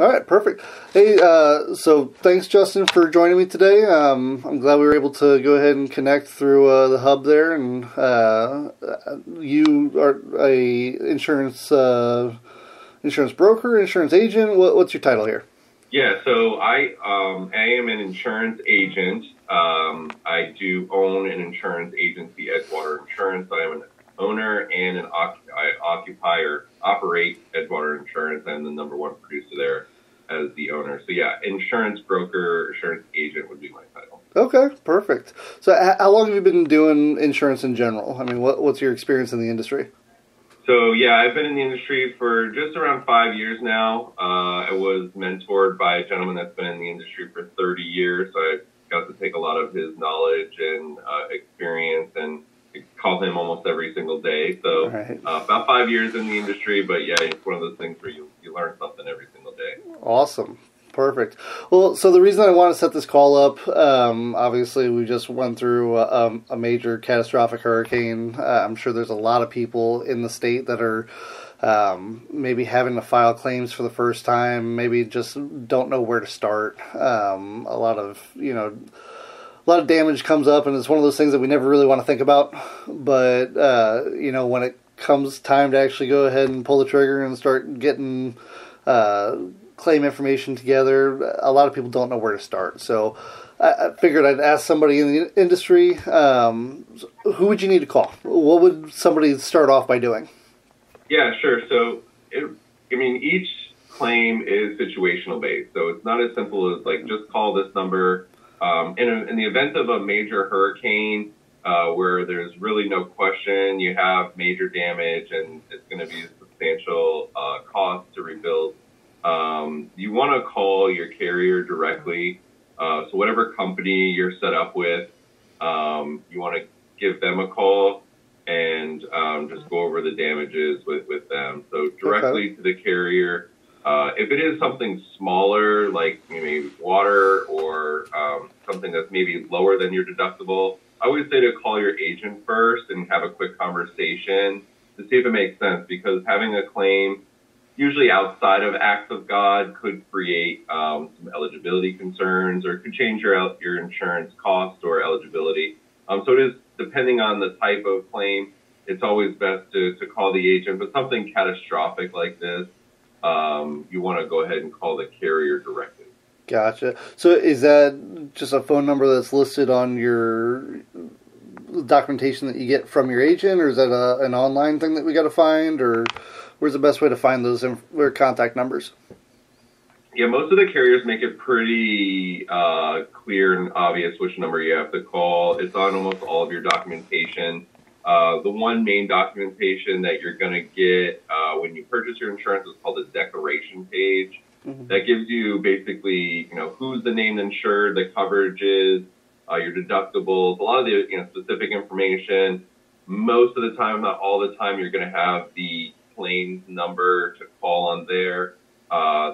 All right, perfect. Hey, so thanks, Justin, for joining me today. I'm glad we were able to go ahead and connect through the hub there. And you are a insurance broker, insurance agent. What's your title here? Yeah, so I am an insurance agent. I do own an insurance agency, Edgewater Insurance. I am an owner and I operate Edgewater Insurance. I'm the number one producer there as the owner. So yeah, insurance broker, insurance agent would be my title. Okay, perfect. So how long have you been doing insurance in general? I mean, what's your experience in the industry? So yeah, I've been in the industry for just around 5 years now. I was mentored by a gentleman that's been in the industry for 30 years. So I got to take a lot of his knowledge and experience and call him almost every single day. So right. About 5 years in the industry, but yeah, it's one of those things where you learn something every single day. Awesome. Perfect. Well, so the reason I want to set this call up, obviously we just went through a major catastrophic hurricane. I'm sure there's a lot of people in the state that are maybe having to file claims for the first time, maybe just don't know where to start. A lot of damage comes up, and it's one of those things that we never really want to think about. But, when it comes time to actually go ahead and pull the trigger and start getting claim information together, a lot of people don't know where to start. So I figured I'd ask somebody in the industry, who would you need to call? What would somebody start off by doing? Yeah, sure. So, each claim is situational based. So it's not as simple as like just call this number. In the event of a major hurricane, where there's really no question you have major damage and it's going to be a substantial cost to rebuild, you want to call your carrier directly. So whatever company you're set up with, you want to give them a call and just go over the damages with them. So directly to the carrier. If it is something smaller, like maybe water or something that's maybe lower than your deductible, I would say to call your agent first and have a quick conversation to see if it makes sense, because having a claim usually outside of acts of God could create some eligibility concerns or could change your insurance cost or eligibility. So it is, depending on the type of claim, it's always best to call the agent. But something catastrophic like this, you want to go ahead and call the carrier directly. Gotcha. So is that just a phone number that's listed on your documentation that you get from your agent, or is that an online thing that we got to find, or where's the best way to find those contact numbers? Yeah, most of the carriers make it pretty clear and obvious which number you have to call. It's on almost all of your documentation. The one main documentation that you're going to get when you purchase your insurance is called a declaration page. Mm-hmm. That gives you basically, who's the named insured, the coverages, your deductibles, a lot of the specific information. Most of the time, not all the time, you're going to have the claims number to call on there.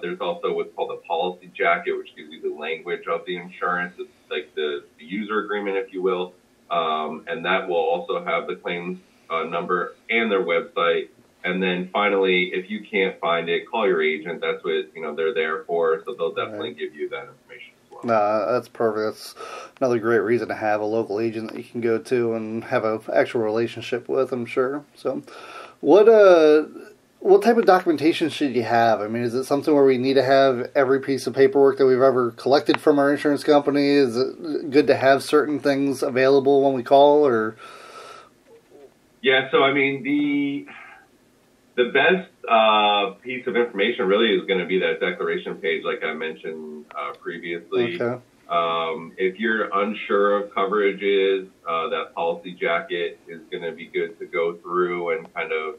There's also what's called a policy jacket, which gives you the language of the insurance. It's like the user agreement, if you will. And that will also have the claims number and their website. And then finally, if you can't find it, call your agent. That's what they're there for. So they'll definitely give you that information as well. Nah, that's perfect. That's another great reason to have a local agent that you can go to and have an actual relationship with, I'm sure. So what type of documentation should you have? I mean, is it something where we need to have every piece of paperwork that we've ever collected from our insurance company? Is it good to have certain things available when we call, or? Yeah, so the best piece of information really is going to be that declaration page, like I mentioned previously. Okay. If you're unsure of coverages, that policy jacket is going to be good to go through and kind of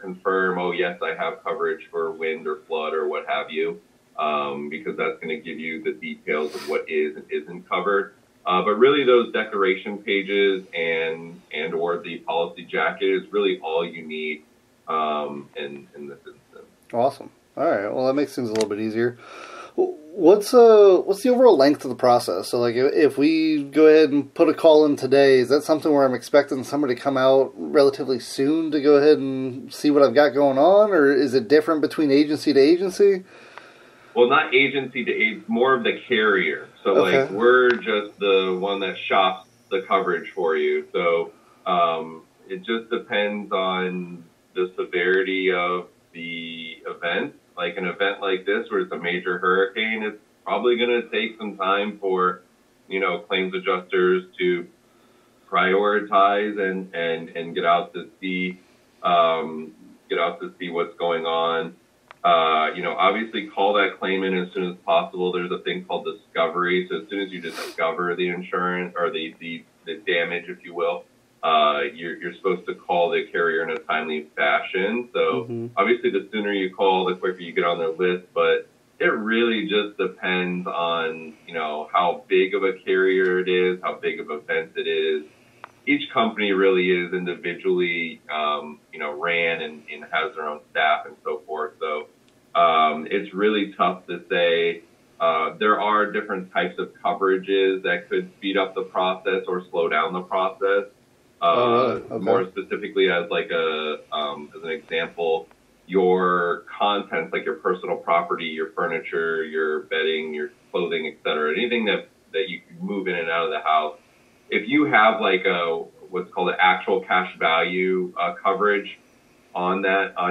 confirm, oh, yes, I have coverage for wind or flood or what have you, because that's going to give you the details of what is and isn't covered. But really those declaration pages and or the policy jacket is really all you need in this instance. Awesome. All right. Well, that makes things a little bit easier. What's the overall length of the process? So, like, if we go ahead and put a call in today, is that something where I'm expecting somebody to come out relatively soon to go ahead and see what I've got going on, or is it different between agency to agency? Well, not agency to agency, more of the carrier. So Okay. like we're just the one that shops the coverage for you. So it just depends on the severity of the event. Like an event like this where it's a major hurricane, it's probably going to take some time for, claims adjusters to prioritize and get out to see what's going on. Obviously call that claim in as soon as possible. There's a thing called discovery. So as soon as you discover the insurance or the damage, if you will, you're supposed to call the carrier in a timely fashion. So obviously the sooner you call, the quicker you get on their list, but it really just depends on, how big of a carrier it is, how big of an event it is. Each company really is individually, ran and has their own staff and so forth. So it's really tough to say. There are different types of coverages that could speed up the process or slow down the process. Okay. More specifically, as an example, your contents, like your personal property, your furniture, your bedding, your clothing, etc., anything that you can move in and out of the house. If you have what's called an actual cash value coverage on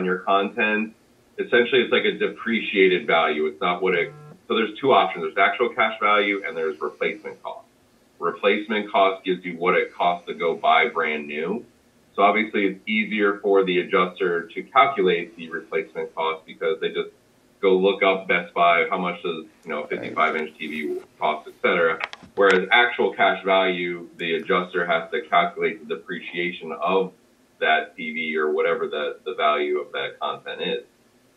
your content, essentially it's like a depreciated value. It's not so there's two options. There's actual cash value and there's replacement cost. Replacement cost gives you what it costs to go buy brand new. So obviously it's easier for the adjuster to calculate the replacement cost because they just go look up Best Buy, how much does 55-inch TV cost, etc. Whereas actual cash value, the adjuster has to calculate the depreciation of that TV or whatever the value of that content is.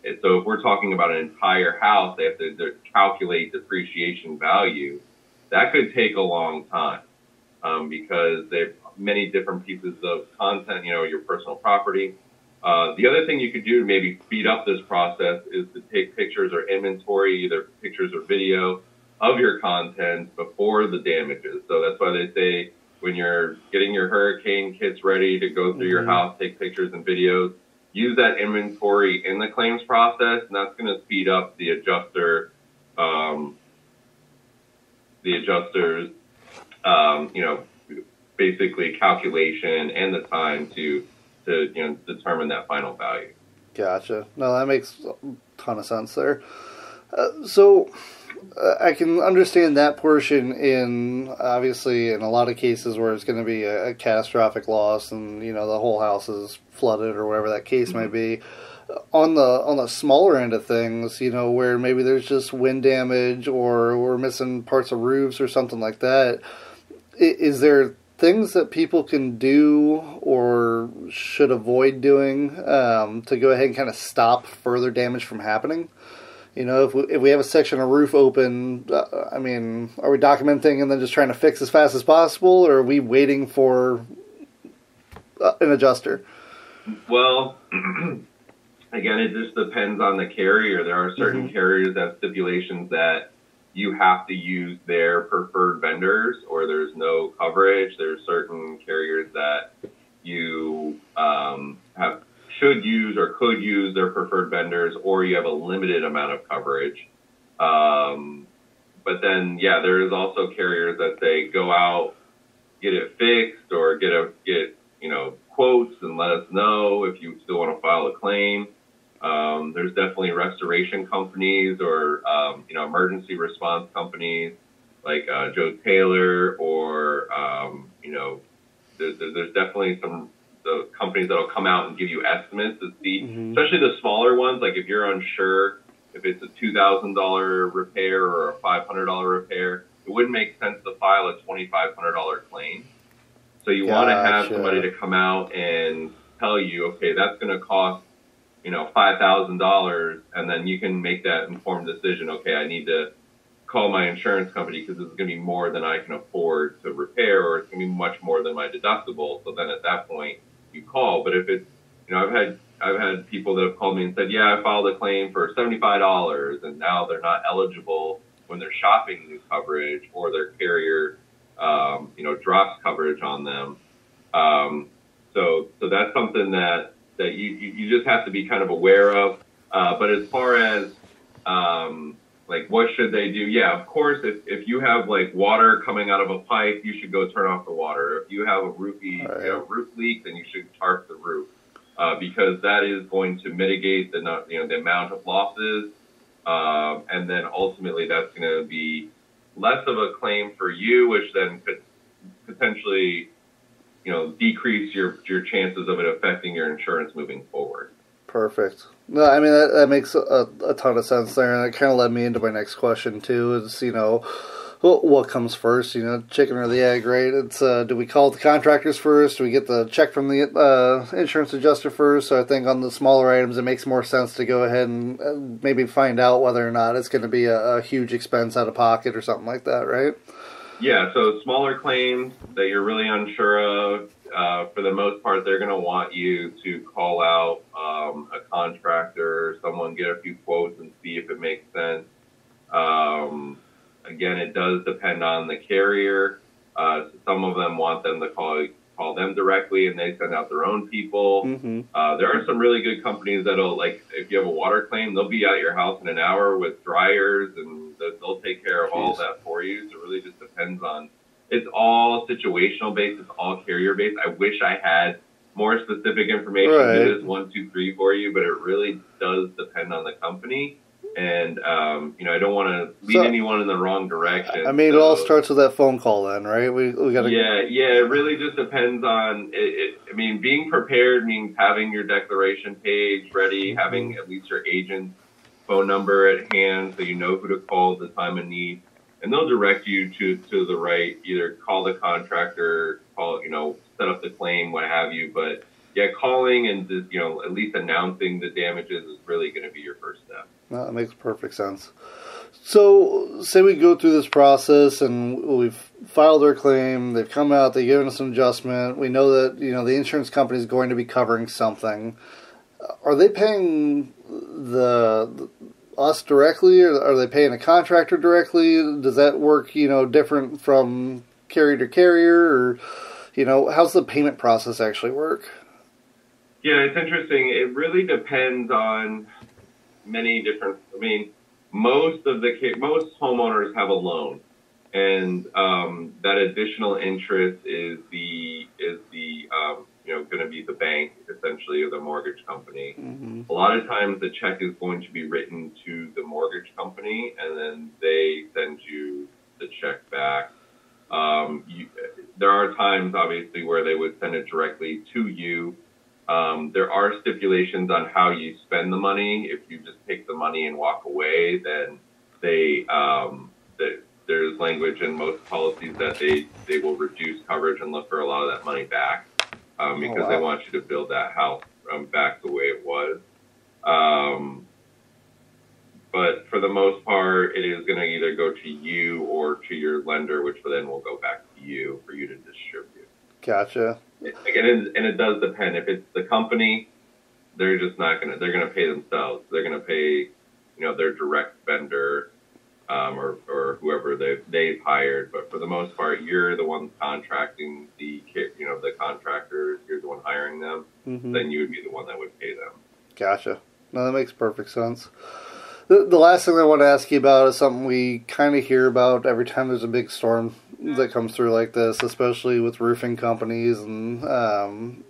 And so if we're talking about an entire house, they have to calculate depreciation value. That could take a long time because they have many different pieces of content, your personal property. The other thing you could do to maybe speed up this process is to take pictures or inventory, either pictures or video, of your content before the damages. So that's why they say when you're getting your hurricane kits ready to go through your house, take pictures and videos, use that inventory in the claims process, and that's going to speed up the adjuster's basically calculation and the time to determine that final value. Gotcha. No, that makes a ton of sense there. So I can understand that portion obviously in a lot of cases where it's going to be a catastrophic loss and, the whole house is flooded or whatever that case might be. On the smaller end of things, where maybe there's just wind damage or we're missing parts of roofs or something like that, is there things that people can do or should avoid doing to go ahead and kind of stop further damage from happening? If we have a section of roof open, are we documenting and then just trying to fix as fast as possible, or are we waiting for an adjuster? Well, again, it just depends on the carrier. There are certain carriers that have stipulations that you have to use their preferred vendors or there's no coverage. There's certain carriers that you should use or could use their preferred vendors, or you have a limited amount of coverage. But then, there is also carriers that say go out, get it fixed, or get quotes and let us know if you still want to file a claim. There's definitely restoration companies or emergency response companies like Joe Taylor, or there's definitely the companies that'll come out and give you estimates to see, especially the smaller ones. Like if you're unsure if it's a $2,000 repair or a $500 repair, it wouldn't make sense to file a $2,500 claim. So you want to have somebody to come out and tell you, okay, that's going to cost $5,000, and then you can make that informed decision. Okay, I need to call my insurance company because this is going to be more than I can afford to repair, or it's going to be much more than my deductible. So then at that point you call. But if it's, I've had people that have called me and said, I filed a claim for $75, and now they're not eligible when they're shopping new coverage, or their carrier, drops coverage on them. So that's something that you just have to be kind of aware of. But as far as, like, what should they do? Yeah, of course, if you have like water coming out of a pipe, you should go turn off the water. If you have a roof leak, then you should tarp the roof, because that is going to mitigate the amount of losses, and then ultimately that's going to be less of a claim for you, which then could potentially decrease your chances of it affecting your insurance moving forward. Perfect. No, I mean, that makes a ton of sense there, and it kind of led me into my next question, too, is, what comes first, chicken or the egg, right? It's, do we call the contractors first? Do we get the check from the insurance adjuster first? So I think on the smaller items, it makes more sense to go ahead and maybe find out whether or not it's going to be a huge expense out of pocket or something like that, right? Yeah, so smaller claims that you're really unsure of, for the most part, they're going to want you to call out a contractor, someone, get a few quotes and see if it makes sense. Again, it does depend on the carrier. Some of them want them to call them directly, and they send out their own people. Mm-hmm. There are some really good companies that'll, like, if you have a water claim, they'll be at your house in an hour with dryers, and they'll take care of all that for you. So it really just depends on. It's all situational based. It's all carrier based. I wish I had more specific information to this 1, 2, 3 for you, but it really does depend on the company. And I don't want to lead anyone in the wrong direction. I mean, it all starts with that phone call, then, right? We got to. Yeah. It really just depends on it. I mean, being prepared means having your declaration page ready, having at least your agent's phone number at hand, so you know who to call at the time of need, and they'll direct you to the right. Either call the contractor, set up the claim, what have you. But yeah, calling and just, at least announcing the damages is really going to be your first step. That makes perfect sense. So, say we go through this process and we've filed our claim, they've come out, they've given us an adjustment, we know that, the insurance company is going to be covering something. Are they paying us directly, or are they paying a contractor directly? Does that work, different from carrier to carrier, or, how's the payment process actually work? Yeah, it's interesting. It really depends on many different. I mean, most homeowners have a loan, and that additional interest is going to be the bank, essentially, or the mortgage company. Mm-hmm. A lot of times, the check is going to be written to the mortgage company, and then they send you the check back. There are times, obviously, where they would send it directly to you. There are stipulations on how you spend the money. If you just take the money and walk away, then there's language in most policies that they will reduce coverage and look for a lot of that money back, because they want you to build that house back the way it was. But for the most part, it is going to either go to you or to your lender, which then will go back to you for you to distribute. Gotcha. Again, and it does depend. If it's the company, they're just not going to. They're going to pay themselves. They're going to pay, their direct vendor, or whoever they've hired. But for the most part, you're the one contracting the contractors. You're the one hiring them. Mm-hmm. Then you would be the one that would pay them. Gotcha. No, that makes perfect sense. The last thing I want to ask you about is something we kind of hear about every time there's a big storm that comes through like this, especially with roofing companies, and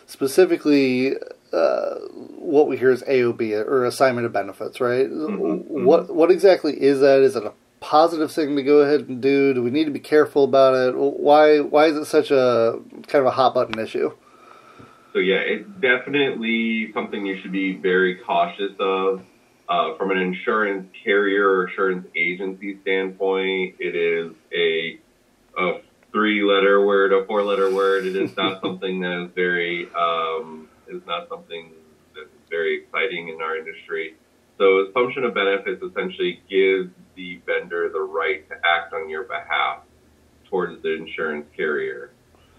specifically what we hear is AOB, or assignment of benefits, right? Mm-hmm. What exactly is that? Is it a positive thing to go ahead and do? Do we need to be careful about it? Why is it such a kind of a hot button issue? So yeah, it's definitely something you should be very cautious of. From an insurance carrier or insurance agency standpoint, it is a 3-letter word, a 4-letter word. It is not something that is very exciting in our industry. So assumption of benefits essentially gives the vendor the right to act on your behalf towards the insurance carrier.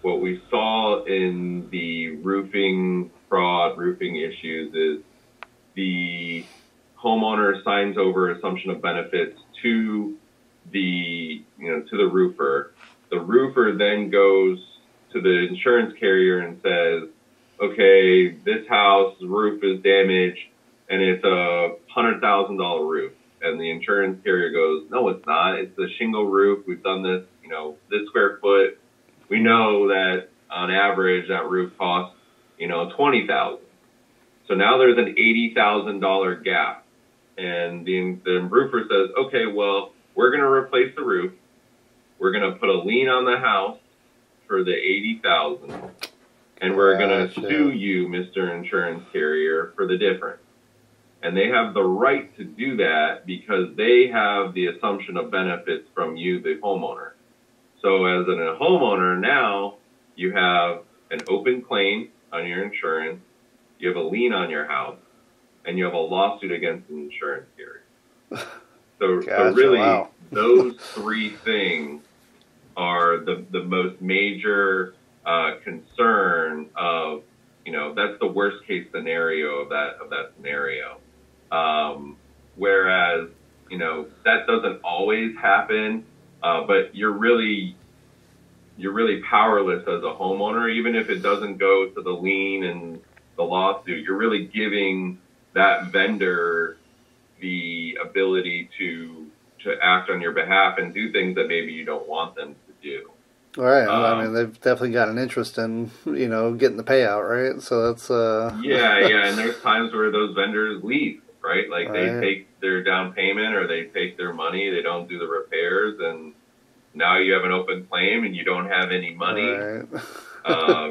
What we saw in the roofing fraud, roofing issues is the homeowner signs over assumption of benefits to the roofer. The roofer then goes to the insurance carrier and says, okay, this house roof is damaged and it's a $100,000 roof. and the insurance carrier goes, no, it's not. It's a shingle roof. We've done this, this square foot. We know that on average that roof costs, $20,000. So now there's an $80,000 gap. And the roofer says, okay, well, we're going to replace the roof. We're going to put a lien on the house for the $80,000. And we're going to sue you, Mr. Insurance Carrier, for the difference. And they have the right to do that because they have the assumption of benefits from you, the homeowner. So as a homeowner now, you have an open claim on your insurance, you have a lien on your house, and you have a lawsuit against an insurance carrier. So really, those three things are the most major concern of, that's the worst case scenario of that scenario. Whereas, that doesn't always happen, but you're really powerless as a homeowner, even if it doesn't go to the lien and the lawsuit. You're really giving that vendor the ability to act on your behalf and do things that maybe you don't want them to do. All right. I mean, they've definitely got an interest in, getting the payout, right? So that's... Yeah, and there's times where those vendors leave, right? Like they take their down payment or they take their money, they don't do the repairs, and now you have an open claim and you don't have any money. Right.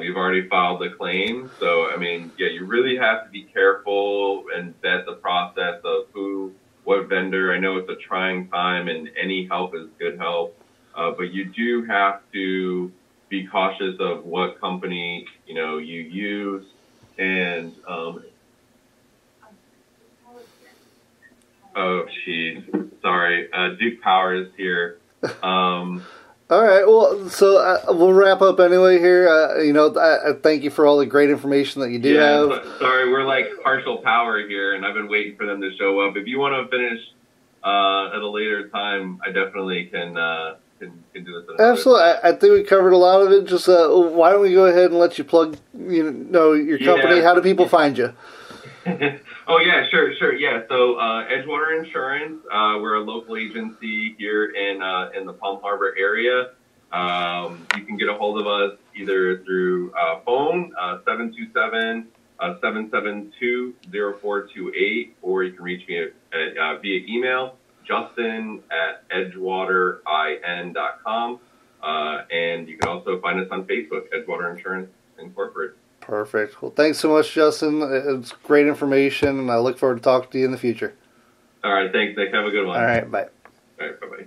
You've already filed the claim. So, I mean, you really have to be careful and vet the process of what vendor. I know it's a trying time and any help is good help. But you do have to be cautious of what company, you use. And, sorry, Duke Power is here. All right, well, so we'll wrap up anyway here. I thank you for all the great information that you do have. Sorry, we're like partial power here, and I've been waiting for them to show up. If you want to finish at a later time, I definitely can do this. Absolutely, I think we covered a lot of it. Just why don't we go ahead and let you plug, your company? Yeah. How do people find you? Oh, yeah, sure. Yeah, so Edgewater Insurance, we're a local agency here in the Palm Harbor area. You can get a hold of us either through phone, 727-772-0428, or you can reach me via email, justin@edgewaterin.com. And you can also find us on Facebook, Edgewater Insurance Incorporated. Perfect. Well, thanks so much, Justin. It's great information, and I look forward to talking to you in the future. All right. Thanks, Nick. Have a good one. All right. Bye. All right. Bye-bye.